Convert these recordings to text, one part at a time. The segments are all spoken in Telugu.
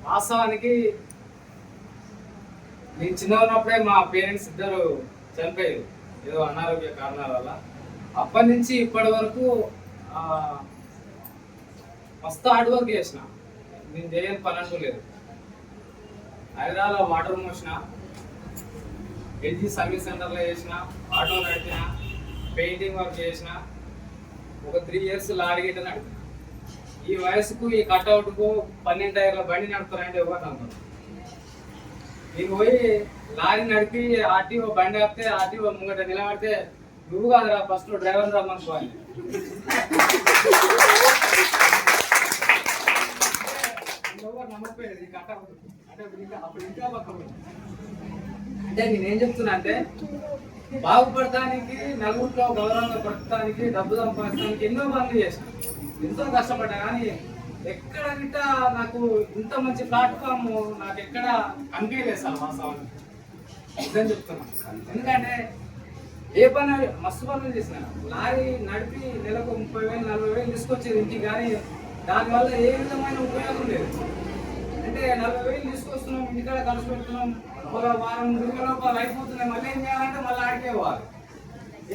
వాస్తవానికి నేను చిన్న ఉన్నప్పుడే మా పేరెంట్స్ ఇద్దరు చనిపోయారు ఏదో అనారోగ్య కారణాల వల్ల. అప్పటి నుంచి ఇప్పటి వరకు మస్తు హార్డ్ వర్క్ చేసిన. నేను చేయని పని అంటూ లేదు. హైదరాబాద్లో వాటర్ మోసిన, ఎల్జీ సర్వీస్ సెంటర్లో చేసిన, ఆటో నడిపిన, పెయింటింగ్ వర్క్ చేసిన, ఒక 3 years లారీ గిట్ట నడిపిన. ఈ వయసుకు ఈ కట్అవుట్కు 12 టైర్ల బండి నడుపుతారంటే ఎవరు నమ్మరు. నేను పోయి లారీ నడిపి ఆర్టీఓ బండి ఆపితే ఆర్టీఓ ముంగట నిలబడితే నువ్వు కాదురా ఫస్ట్ డ్రైవర్ రమ్మనుకోవాలి. ఎవరు నమ్మకపోయేది ఈ కట్అవుట్ అంటే అప్పుడు ఇంకా పక్క. అంటే నేనేం చెప్తున్నా అంటే బాగుపడటానికి, నలుగురిలో గౌరవంగా పడటానికి, డబ్బు సంపాదించడానికి ఎన్నో పనులు చేసిన, ఎంతో కష్టపడ్డా. కానీ ఎక్కడ గిట్ట నాకు ఇంత మంచి ప్లాట్ఫామ్ నాకు ఎక్కడ కనిపించలేదు సార్ వాస్తవానికి. నిజం చెప్తున్నాను. ఎందుకంటే ఏ పని మస్తు పనులు చేసిన. లారీ నడిపి నెలకు 30,000 40,000 తీసుకొచ్చేది ఇంటికి. కానీ దానివల్ల ఏ విధమైన ఉపయోగం లేదు. అంటే 40,000 తీసుకొస్తున్నాం, ఇంటికాడ ఖర్చు పెడుతున్నాం, ఒక వారం రోజుల అయిపోతున్నాయి, మళ్ళీ ఏం చేయాలంటే మళ్ళీ ఆడికే పోవాలి.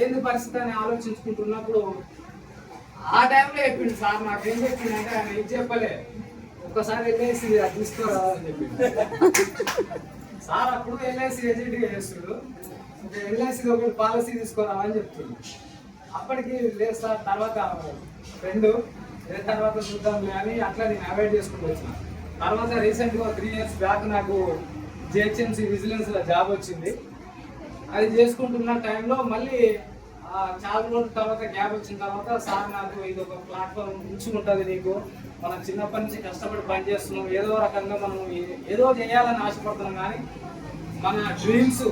ఏంది పరిస్థితి అని ఆలోచించుకుంటున్నప్పుడు ఆ టైంలో చెప్పిండు సార్. నాకు ఏం చెప్పిండు అంటే ఆయన ఏం చెప్పలే, ఒక్కసారి ఎల్ఐసి అది తీసుకోరాదని చెప్పిండు సార్. అప్పుడు ఎల్ఐసి ఏజెంట్గా చేస్తుడు, ఎల్ఐసి ఒకటి పాలసీ తీసుకోరావని చెప్తుంది. అప్పటికి లేదు సార్, తర్వాత ఫ్రెండ్ తర్వాత చూద్దాం అని అట్లా నేను అవాయిడ్ చేసుకుంటూ వచ్చిన. తర్వాత రీసెంట్గా 3 years బ్యాక్ నాకు జిహెచ్ఎంసీ విజిలెన్స్లో జాబ్ వచ్చింది. అది చేసుకుంటున్న టైంలో మళ్ళీ చాలా రోజుల తర్వాత గ్యాప్ వచ్చిన తర్వాత సార్ నాకు ఇది ఒక ప్లాట్ఫామ్ ఉంచుకుంటుంది, నీకు మనం చిన్నప్పటి నుంచి కష్టపడి పని చేస్తున్నాం, ఏదో రకంగా మనం ఏదో చేయాలని ఆశపడుతున్నాం. కానీ మన డ్రీమ్స్,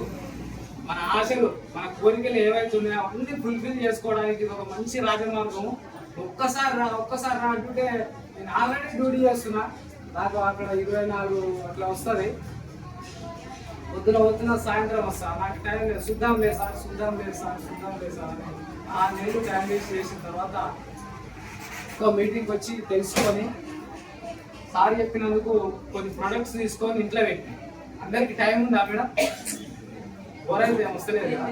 మన ఆశలు, మన కోరికలు ఏవైతే ఉన్నాయో అన్నీ ఫుల్ఫిల్ చేసుకోవడానికి ఇది ఒక మంచి రాజమార్గం. ఒక్కసారి రా అంటుంటే నేను ఆల్రెడీ డ్యూటీ చేస్తున్నా, నాకు అక్కడ 24 అట్లా వస్తుంది. పొద్దున సాయంత్రం వస్తా, నాకు టైం లేదు. చూద్దాం లేదు సార్ అని 6 నెలలు టైం వేస్ట్ చేసిన తర్వాత ఒక మీటింగ్కి వచ్చి తెలుసుకొని సార్ చెప్పినందుకు కొన్ని ప్రొడక్ట్స్ తీసుకొని ఇంట్లో పెట్టి. అందరికి టైం ఉందా మేడం? ఓరైతే వస్తలేదు కదా.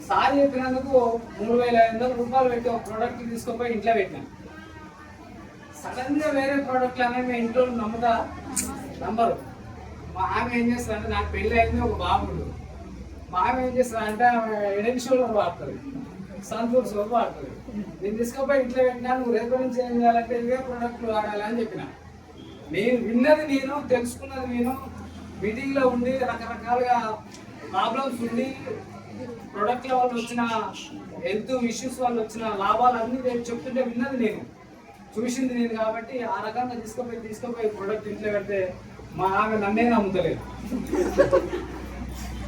సార్ చెప్పినందుకు 3,500 రూపాయలు పెట్టి ఒక ప్రోడక్ట్ తీసుకొని ఇంట్లో పెట్టాను. సడన్ గా వేరే ప్రోడక్ట్లు అనేవి ఇంట్లో నమ్ముతా నంబరు. మా ఆమె ఏం చేస్తారంటే, నాకు పెళ్ళి అయింది, ఒక బాబుడు. మా ఆమె ఏం చేస్తారంటే ఎడెన్ షోల్డర్ వాడుతుంది, సన్ఫ్లవర్ సోప్ వాడుతుంది. నేను తీసుకుపోయి ఇంట్లో పెట్టినా, నువ్వు రేపటి నుంచి ఏం చేయాలంటే ఇవే ప్రోడక్ట్లు వాడాలి అని చెప్పిన. నేను విన్నది నేను, తెలుసుకున్నది నేను, మీటింగ్లో ఉండి రకరకాలుగా ప్రాబ్లమ్స్ ఉండి ప్రొడక్ట్ల వల్ల వచ్చిన హెల్త్ ఇష్యూస్ వల్ల వచ్చిన లాభాలు అన్నీ చెప్తుంటే విన్నది నేను, చూసింది నేను. కాబట్టి ఆ రకంగా తీసుకుపోయి ప్రొడక్ట్ ఇంట్లో పెడితే మా ఆమె నన్నే నమ్ముతలేదు.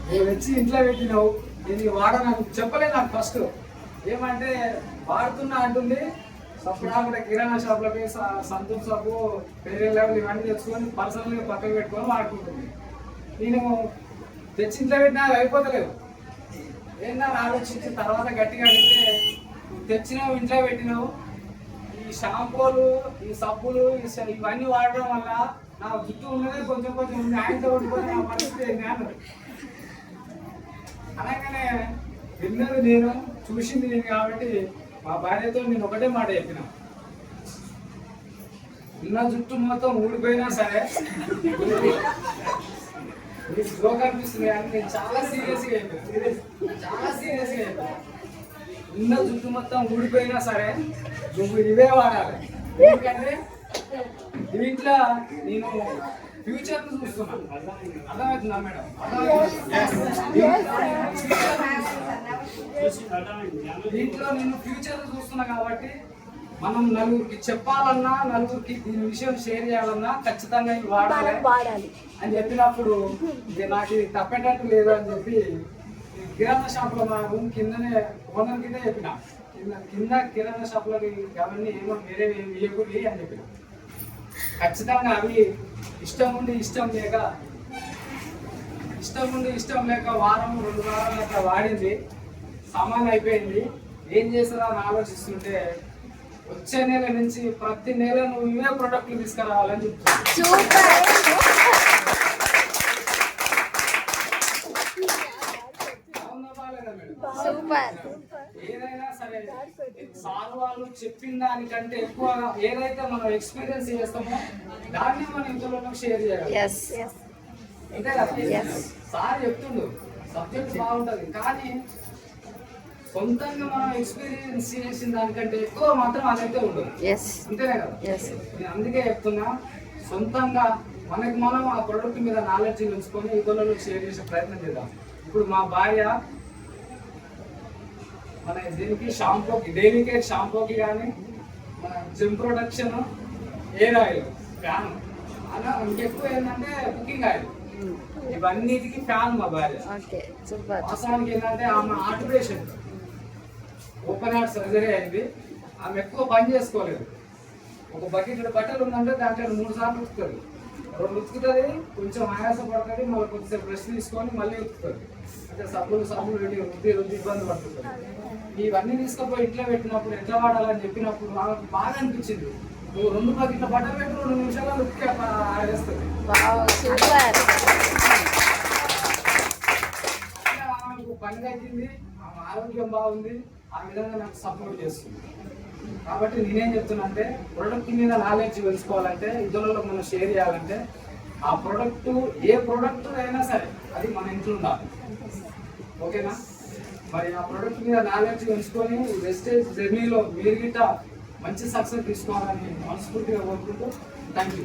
నేను వచ్చి ఇంట్లో పెట్టినావు, నేను వాడనని చెప్పలేదు నాకు ఫస్ట్. ఏమంటే వాడుతున్నా అంటుంది. అప్పుడు అక్కడ కిరాణా షాప్లకి సంతూర్ షాపు, పేరే లెవెల్ ఇవన్నీ తెచ్చుకొని పర్సనల్గా పక్కన పెట్టుకొని వాడుకుంటుంది. నేను తెచ్చి ఇంట్లో పెట్టినా అయిపోతలేదు. ఏందని ఆలోచించిన తర్వాత గట్టిగా అడిగితే, తెచ్చినావు ఇంట్లో పెట్టినావు, ఈ షాంపూలు, ఈ సబ్బులు, ఇవన్నీ వాడడం వల్ల నా జుట్టు ఉన్నదే కొంచెం ఉంది, ఆయనతో ఉండిపోతే నా పరిస్థితి నేను అనగానే విన్నది నేను, చూసింది నేను. కాబట్టి మా భార్యతో నేను ఒకటే మాట చెప్పిన, ఉన్న జుట్టు మొత్తం ఊడిపోయినా సరే నీకు జోక్ అనిపిస్తుంది కానీ నేను చాలా సీరియస్గా అయిపోయాను. ఉన్న జుట్టు మొత్తం ఊడిపోయినా సరే నువ్వు ఇవే వాడాలి. ఎందుకంటే దీంట్లో నేను ఫ్యూచర్ చూస్తున్నాను. అర్థమవుతుందా మేడం? దీంట్లో నేను ఫ్యూచర్ చూస్తున్నా. కాబట్టి మనం నలుగురికి చెప్పాలన్నా, నలుగురికి దీని విషయం షేర్ చేయాలన్నా ఖచ్చితంగా ఇది వాడాలి అని చెప్పినప్పుడు నాకు ఇది తప్పేటట్టు లేదు అని చెప్పి కిరాణా షాప్లో మా రూమ్ కిందనే ఓనర్ కింద చెప్పిన, కింద కిరాణా షాప్లోకి అవన్నీ ఏమో వేరే వేయకూడదు అని చెప్పిన. ఖచ్చితంగా అవి ఇష్టం ఉండి ఇష్టం లేక వారం 2 వారాలు అట్లా వాడింది. సామాన్ అయిపోయింది. ఏం చేస్తారో అని ఆలోచిస్తుంటే వచ్చే నెల నుంచి ప్రతి నెల నువ్వు ఇవే ప్రొడక్ట్లు తీసుకురావాలని చెప్తున్నాను. ఏదైనా సరే సార్ వాళ్ళు చెప్పిన దానికంటే ఎక్కువ ఏదైతే మనం ఎక్స్పీరియన్స్ చేస్తామో దాన్ని మనం ఇంట్లో షేర్ చేయాలి. అంతే కదా, సార్ చెప్తుండు సబ్జెక్ట్ బాగుంటది కానీ సొంతంగా మనం ఎక్స్పీరియన్స్ చేసిన దానికంటే ఎక్కువ మాత్రం అదైతే ఉండదు. అంతేనే కదా, నేను అందుకే చెప్తున్నా సొంతంగా మనం ఆ ప్రొడక్ట్ మీద నాలెడ్జ్ ఉంచుకొని ఇతరులను షేర్ చేసే ప్రయత్నం చేద్దాం. ఇప్పుడు మా భార్య మన దీనికి షాంపూకి డైలీ కేర్ షాంపూకి కానీ మన gym production air oil fan అలా ఇంకెక్కువ ఏంటంటే కుకింగ్ ఆయిల్ ఇవన్నిటికి ఫ్యాన్ మా భార్య. వాస్తవానికి ఏంటంటే ఆమె heart patient, open heart surgery అయింది. ఆమె ఎక్కువ పని చేసుకోలేదు. ఒక బకెట్ బట్టలు ఉందంటే దాంట్లో 3 సార్లు ఉతుకుతుంది, 2 ఉతుకుతుంది, కొంచెం ఆయాసం పడుతుంది, మళ్ళీ కొద్దిసేపు రెస్ట్ తీసుకొని మళ్ళీ ఉతుకుతుంది. అంటే సబ్బులు పెట్టి రుద్ది ఇబ్బంది పడుతుంది. ఇవన్నీ తీసుకుపోయి ఇంట్లో పెట్టినప్పుడు ఎట్లా వాడాలని చెప్పినప్పుడు నాకు బాగా అనిపించింది. నువ్వు 2 బకెట్ల బట్టలు పెట్టి 2 నిమిషాలు ఉతికి ఆడేస్తుంది. ఆమెకు పని తగ్గింది, ఆమె ఆరోగ్యం బాగుంది, ఆ విధంగా నాకు సపోర్ట్ చేస్తుంది. కాబట్టి నేనేం చెప్తున్నా అంటే ప్రొడక్ట్ మీద నాలెడ్జ్ తెలుసుకోవాలంటే ఇతరులకు మనం షేర్ చేయాలంటే ఆ ప్రొడక్ట్ ఏ ప్రొడక్ట్ అయినా సరే అది మన ఇంట్లో ఉండాలి. ఓకేనా? మరి ఆ ప్రొడక్ట్ మీద నాలెడ్జ్ తెలుసుకొని వెస్టేజ్ జర్నీలో మీరు గిట్ట మంచి సక్సెస్ తీసుకోవాలని మనస్ఫూర్తిగా కోరుకుంటూ థ్యాంక్ యూ.